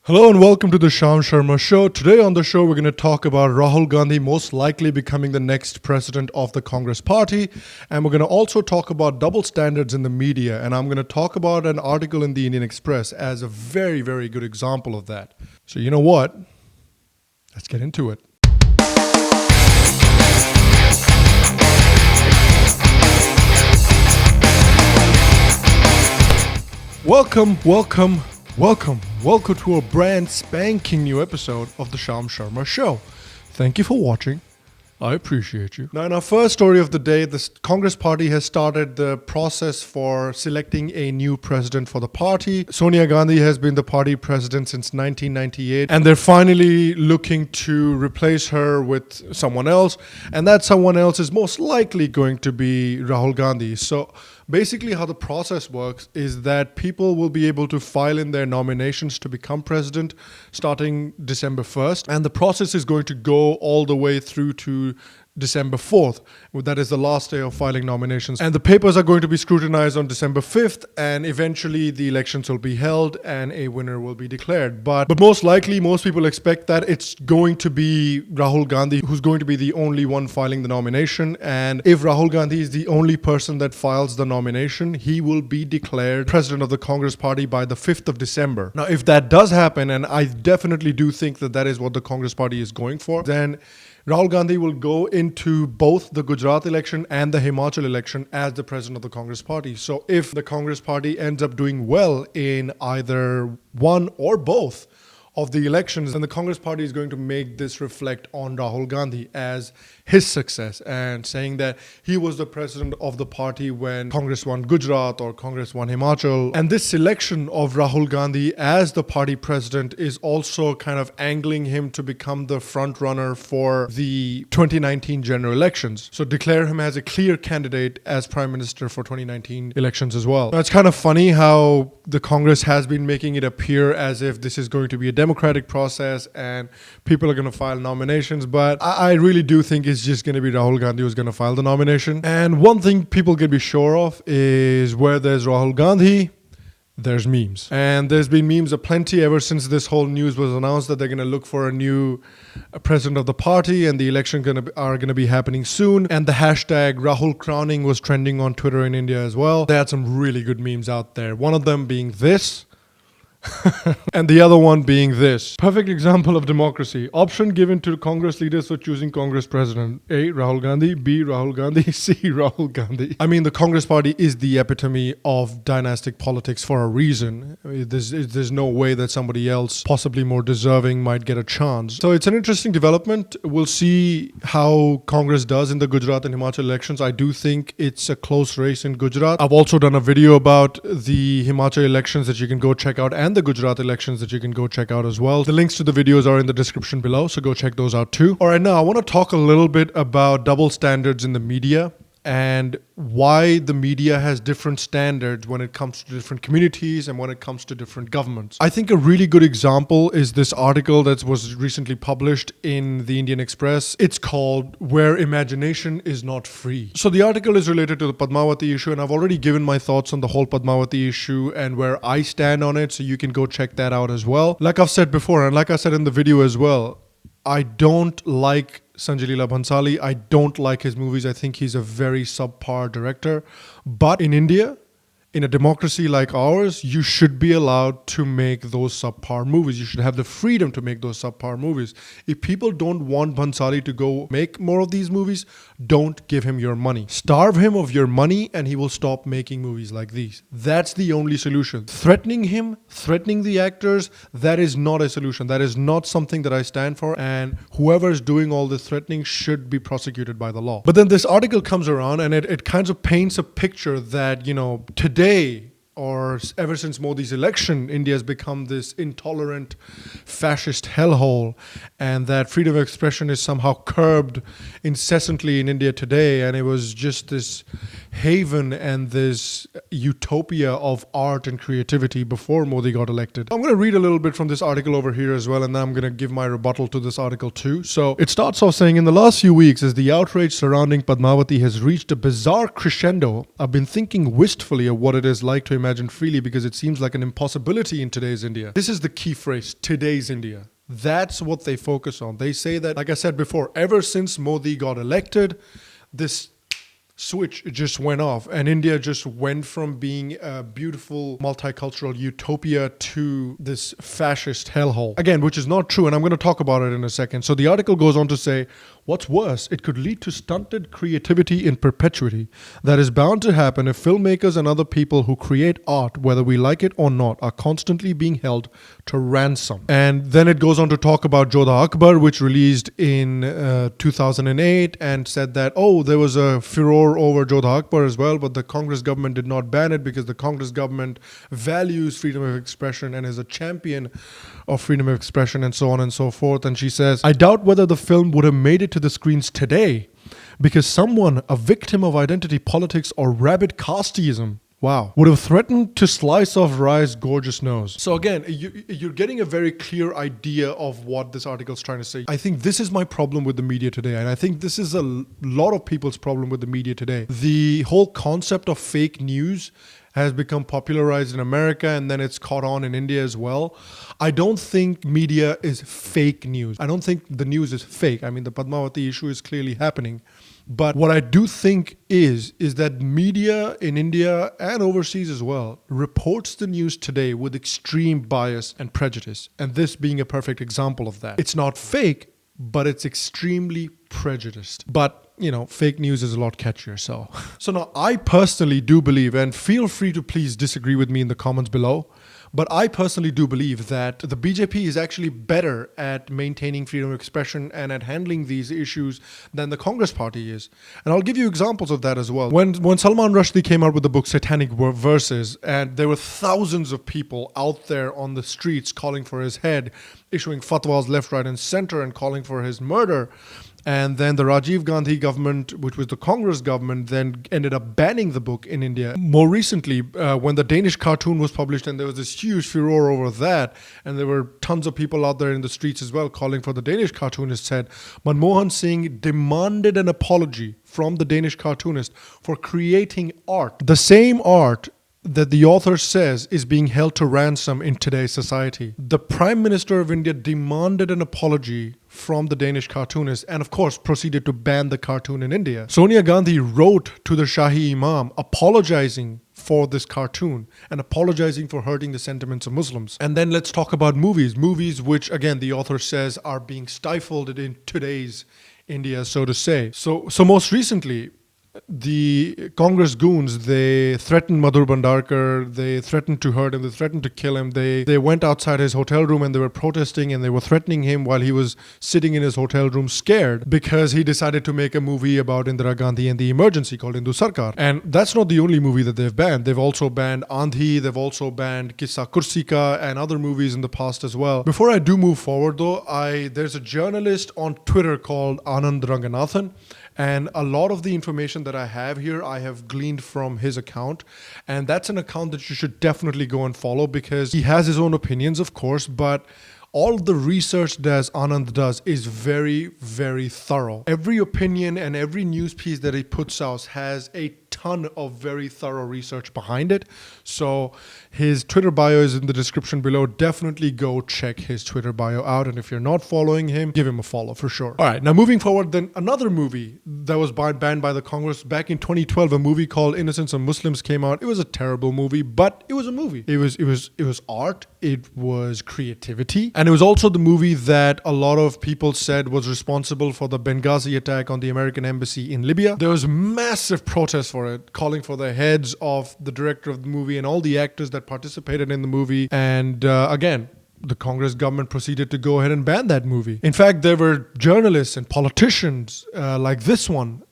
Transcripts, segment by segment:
Hello and welcome to the Shyam Sharma Show. Today on the show, we're going to talk about Rahul Gandhi most likely becoming the next president of the Congress party. And we're going to also talk about double standards in the media. And I'm going to talk about an article in the Indian Express as a very, very good example of that. So you know what? Let's get into it. Welcome to a brand spanking new episode of the Shyam Sharma Show. Thank you for watching. I appreciate you. Now, in our first story of the day, the Congress party has started the process for selecting a new president for the party. Sonia Gandhi has been the party president since 1998, and they're finally looking to replace her with someone else, and that someone else is most likely going to be Rahul Gandhi. So basically how the process works is that people will be able to file in their nominations to become president starting December 1st. And the process is going to go all the way through to December 4th. That is the last day of filing nominations. And the papers are going to be scrutinized on December 5th. And eventually the elections will be held and a winner will be declared. But most likely, most people expect that it's going to be Rahul Gandhi who's going to be the only one filing the nomination. And if Rahul Gandhi is the only person that files the nomination, he will be declared president of the Congress party by the 5th of December. Now, if that does happen, and I definitely do think that that is what the Congress party is going for, then Rahul Gandhi will go into both the Gujarat election and the Himachal election as the president of the Congress party. So if the Congress party ends up doing well in either one or both of the elections, then the Congress party is going to make this reflect on Rahul Gandhi as his success and saying that he was the president of the party when Congress won Gujarat or Congress won Himachal. And this selection of Rahul Gandhi as the party president is also kind of angling him to become the front runner for the 2019 general elections. So declare him as a clear candidate as prime minister for 2019 elections as well. Now, it's kind of funny how the Congress has been making it appear as if this is going to be a democratic process and people are going to file nominations, but I really do think it's just going to be Rahul Gandhi who's going to file the nomination. And one thing people can be sure of is where there's Rahul Gandhi, there's memes. And there's been memes aplenty ever since this whole news was announced that they're going to look for a new president of the party and the election are going to be happening soon. And the hashtag Rahul crowning was trending on Twitter in India as well. They had some really good memes out there. One of them being this. And the other one being this. Perfect example of democracy. Option given to Congress leaders for choosing Congress president. A. Rahul Gandhi. B. Rahul Gandhi. C. Rahul Gandhi. I mean, the Congress party is the epitome of dynastic politics for a reason. There's no way that somebody else, possibly more deserving, might get a chance. So it's an interesting development. We'll see how Congress does in the Gujarat and Himachal elections. I do think it's a close race in Gujarat. I've also done a video about the Himachal elections that you can go check out and the Gujarat elections that you can go check out as well. The links to the videos are in the description below, so go check those out too. All right, now I want to talk a little bit about double standards in the media and why the media has different standards when it comes to different communities and when it comes to different governments. I think a really good example is this article that was recently published in the Indian Express. It's called Where Imagination is Not Free. So the article is related to the Padmavati issue, and I've already given my thoughts on the whole Padmavati issue and where I stand on it, so you can go check that out as well. Like I've said before, and like I said in the video as well, I don't like Sanjay Leela Bhansali. I don't like his movies. I think he's a very subpar director. But in India, in a democracy like ours, you should be allowed to make those subpar movies. You should have the freedom to make those subpar movies. If people don't want Bhansali to go make more of these movies, don't give him your money. Starve him of your money and he will stop making movies like these. That's the only solution. Threatening him, threatening the actors, that is not a solution. That is not something that I stand for, and whoever is doing all this threatening should be prosecuted by the law. But then this article comes around and it kind of paints a picture that, you know, today, or ever since Modi's election, India has become this intolerant fascist hellhole, and that freedom of expression is somehow curbed incessantly in India today. And it was just this haven and this utopia of art and creativity before Modi got elected. I'm going to read a little bit from this article over here as well, and then I'm going to give my rebuttal to this article too. So it starts off saying, in the last few weeks, as the outrage surrounding Padmavati has reached a bizarre crescendo, I've been thinking wistfully of what it is like to imagine imagine freely because it seems like an impossibility in today's India. This is the key phrase, today's India. That's what they focus on. They say that, like I said before, ever since Modi got elected, this switch just went off and India just went from being a beautiful multicultural utopia to this fascist hellhole. Again, which is not true, and I'm going to talk about it in a second. So the article goes on to say, what's worse, it could lead to stunted creativity in perpetuity. That is bound to happen if filmmakers and other people who create art, whether we like it or not, are constantly being held to ransom. And then it goes on to talk about Jodha Akbar, which released in 2008 and said that, oh, there was a furor over Jodha Akbar as well, but the Congress government did not ban it because the Congress government values freedom of expression and is a champion of freedom of expression and so on and so forth. And she says, I doubt whether the film would have made it to the screens today because someone, a victim of identity politics or rabid casteism, would have threatened to slice off Rai's gorgeous nose. So again, you're getting a very clear idea of what this article is trying to say. I think this is my problem with the media today, and I think this is a lot of people's problem with the media today. The whole concept of fake news has become popularized in America, and then it's caught on in India as well. I don't think media is fake news. I don't think the news is fake. I mean, the Padmavati issue is clearly happening. But what I do think is that media in India and overseas as well reports the news today with extreme bias and prejudice. And this being a perfect example of that. It's not fake, but it's extremely prejudiced. But, you know, fake news is a lot catchier. So now I personally do believe, and feel free to please disagree with me in the comments below, but I personally do believe that the BJP is actually better at maintaining freedom of expression and at handling these issues than the Congress party is. And I'll give you examples of that as well. When Salman Rushdie came out with the book Satanic Verses, and there were thousands of people out there on the streets calling for his head, issuing fatwas left, right, and center and calling for his murder. And then the Rajiv Gandhi government, which was the Congress government, then ended up banning the book in India. More recently, when the Danish cartoon was published and there was this huge furor over that, and there were tons of people out there in the streets as well calling for the Danish cartoonist head, Manmohan Singh demanded an apology from the Danish cartoonist for creating art. The same art that the author says is being held to ransom in today's society. The Prime Minister of India demanded an apology from the Danish cartoonist and of course proceeded to ban the cartoon in India. Sonia Gandhi wrote to the Shahi Imam apologizing for this cartoon and apologizing for hurting the sentiments of Muslims. And then let's talk about movies. Movies which again the author says are being stifled in today's India, so to say. So most recently, the Congress goons, they threatened Madhur Bhandarkar, they threatened to hurt him, they threatened to kill him. They went outside his hotel room and they were protesting and they were threatening him while he was sitting in his hotel room scared because he decided to make a movie about Indira Gandhi and the emergency called Hindu Sarkar. And that's not the only movie that they've banned. They've also banned Andhi, they've also banned Kissa Kursi Ka and other movies in the past as well. Before I do move forward though, there's a journalist on Twitter called Anand Ranganathan. And a lot of the information that I have here, I have gleaned from his account. And that's an account that you should definitely go and follow because he has his own opinions, of course, but all the research that Anand does is very, very thorough. Every opinion and every news piece that he puts out has a ton of very thorough research behind it. So his Twitter bio is in the description below. Definitely go check his Twitter bio out. And if you're not following him, give him a follow for sure. All right, now moving forward, then another movie that was banned by the Congress back in 2012, a movie called Innocence of Muslims came out. It was a terrible movie, but it was a movie. It was art. It was creativity. And it was also the movie that a lot of people said was responsible for the Benghazi attack on the American embassy in Libya. There was massive protest for it, calling for the heads of the director of the movie and all the actors that participated in the movie. And again, the Congress government proceeded to go ahead and ban that movie. In fact, there were journalists and politicians like this one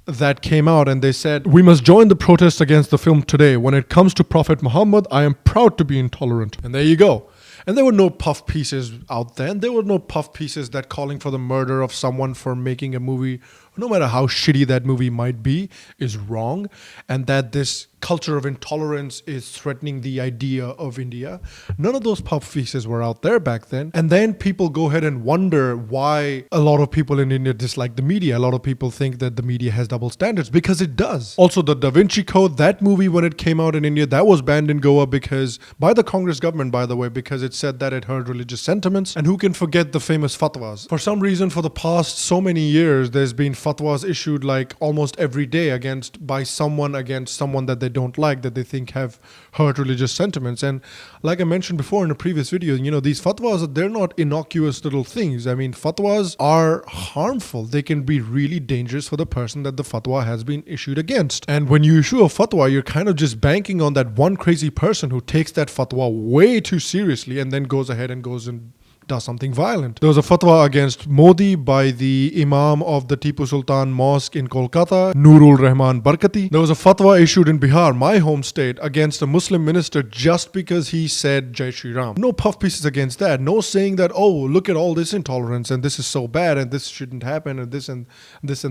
that came out and they said, "We must join the protest against the film today. When it comes to Prophet Muhammad, I am proud to be intolerant." And there you go. And there were no puff pieces out there. And there were no puff pieces that calling for the murder of someone for making a movie. no matter how shitty that movie might be, is wrong, and that this culture of intolerance is threatening the idea of India. None of those puff pieces were out there back then. And then people go ahead and wonder why a lot of people in India dislike the media. A lot of people think that the media has double standards, because it does. Also, the Da Vinci Code, that movie, when it came out in India, that was banned in Goa by the Congress government, by the way, because it said that it hurt religious sentiments. And who can forget the famous fatwas? For some reason, for the past so many years, there's been fatwas issued like almost every day against someone that they don't like, that they think have hurt religious sentiments. And like I mentioned before in a previous video, these fatwas, they're not innocuous little things. I mean, fatwas are harmful. They can be really dangerous for the person that the fatwa has been issued against. And when you issue a fatwa, you're kind of just banking on that one crazy person who takes that fatwa way too seriously and then goes ahead and does something violent. There was a fatwa against Moody by the Imam of the Tipu Sultan Mosque in Kolkata, Nurul Rahman Barkati. There was a fatwa issued in Bihar, my home state, against a Muslim minister just because he said Jai Shri Ram. No puff pieces against that. No saying that, oh, look at all this intolerance and this is so bad and this shouldn't happen and this and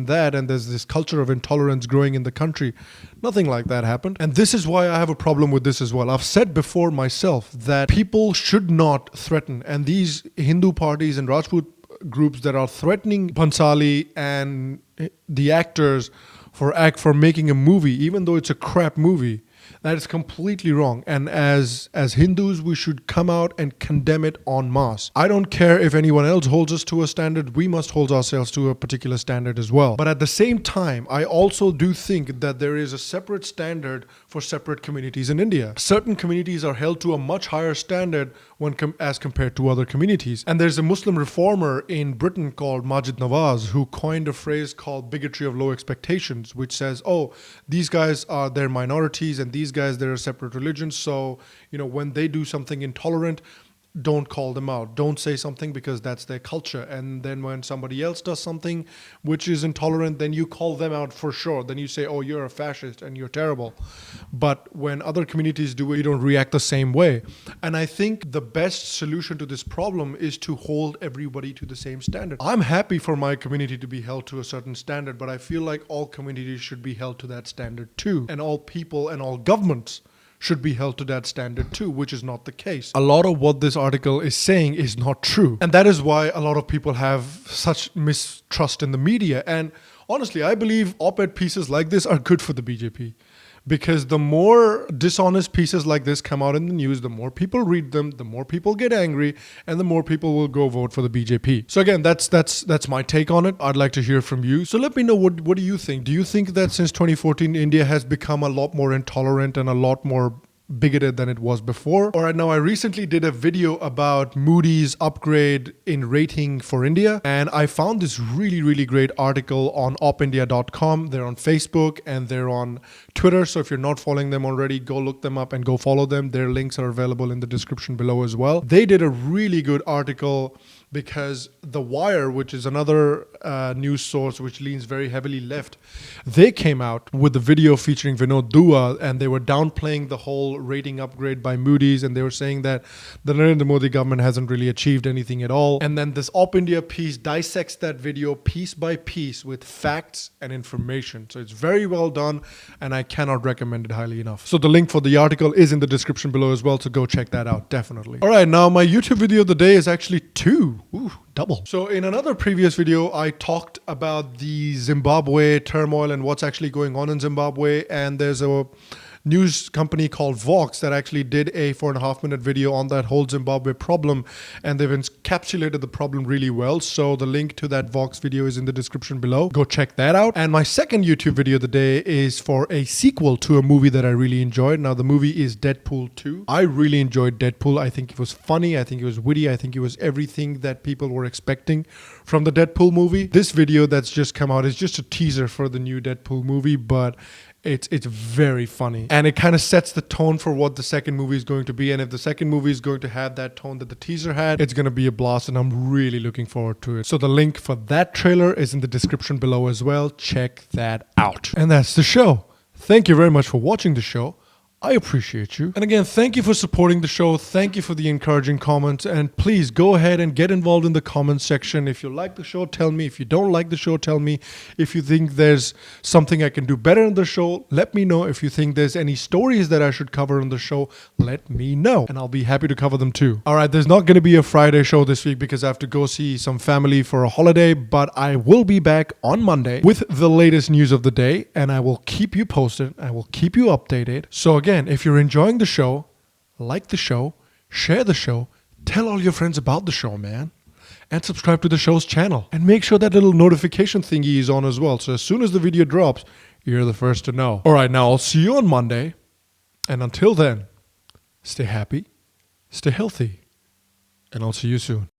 that and there's this culture of intolerance growing in the country. Nothing like that happened. And this is why I have a problem with this as well. I've said before myself that people should not threaten, and these Hindu parties and Rajput groups that are threatening Bhansali and the actors for making a movie, even though it's a crap movie, that is completely wrong. And as Hindus, we should come out and condemn it en masse. I don't care if anyone else holds us to a standard. We must hold ourselves to a particular standard as well. But at the same time, I also do think that there is a separate standard for separate communities in India. Certain communities are held to a much higher standard as compared to other communities. And there's a Muslim reformer in Britain called Majid Nawaz who coined a phrase called bigotry of low expectations, which says, oh, these guys they're minorities and these guys, they're a separate religion. So, when they do something intolerant, don't call them out. Don't say something because that's their culture. And then when somebody else does something which is intolerant, then you call them out for sure. Then you say, oh, you're a fascist and you're terrible. But when other communities do it, you don't react the same way. And I think the best solution to this problem is to hold everybody to the same standard. I'm happy for my community to be held to a certain standard, but I feel like all communities should be held to that standard too. And all people and all governments should be held to that standard too, which is not the case. A lot of what this article is saying is not true. And that is why a lot of people have such mistrust in the media. And honestly, I believe op-ed pieces like this are good for the BJP. Because the more dishonest pieces like this come out in the news, the more people read them, the more people get angry, and the more people will go vote for the BJP. So again, that's my take on it. I'd like to hear from you. So let me know, what do you think? Do you think that since 2014, India has become a lot more intolerant and a lot more bigoted than it was before? All right, now I recently did a video about Moody's upgrade in rating for India, and I found this really, really great article on OpIndia.com. They're on Facebook and they're on Twitter, so if you're not following them already, go look them up and go follow them. Their links are available in the description below as well. They did a really good article because The Wire, which is another news source which leans very heavily left, they came out with a video featuring Vinod Dua, and they were downplaying the whole rating upgrade by Moody's, and they were saying that the Narendra Modi government hasn't really achieved anything at all. And then this OpIndia piece dissects that video piece by piece with facts and information. So it's very well done, and I cannot recommend it highly enough. So the link for the article is in the description below as well, so go check that out, definitely. All right, now my YouTube video of the day is actually two. Ooh, double. So in another previous video, I talked about the Zimbabwe turmoil and what's actually going on in Zimbabwe. And there's a news company called Vox that actually did a 4.5-minute video on that whole Zimbabwe problem, and they've encapsulated the problem really well. So the link to that Vox video is in the description below. Go check that out. And my second YouTube video of the day is for a sequel to a movie that I really enjoyed. Now the movie is Deadpool 2. I really enjoyed Deadpool. I think it was funny. I think it was witty. I think it was everything that people were expecting from the Deadpool movie. This video that's just come out is just a teaser for the new Deadpool movie, but it's very funny, and it kind of sets the tone for what the second movie is going to be. And if the second movie is going to have that tone that the teaser had, it's going to be a blast, and I'm really looking forward to it. So the link for that trailer is in the description below as well. Check that out. And that's the show. Thank you very much for watching the show. I appreciate you. And again, thank you for supporting the show. Thank you for the encouraging comments. And please go ahead and get involved in the comments section. If you like the show, tell me. If you don't like the show, tell me. If you think there's something I can do better in the show, let me know. If you think there's any stories that I should cover in the show, let me know. And I'll be happy to cover them too. All right, there's not going to be a Friday show this week because I have to go see some family for a holiday. But I will be back on Monday with the latest news of the day. And I will keep you posted. I will keep you updated. So again, if you're enjoying the show, like the show, share the show, tell all your friends about the show, man. And subscribe to the show's channel. And make sure that little notification thingy is on as well. So as soon as the video drops, you're the first to know. All right, now I'll see you on Monday. And until then, stay happy, stay healthy, and I'll see you soon.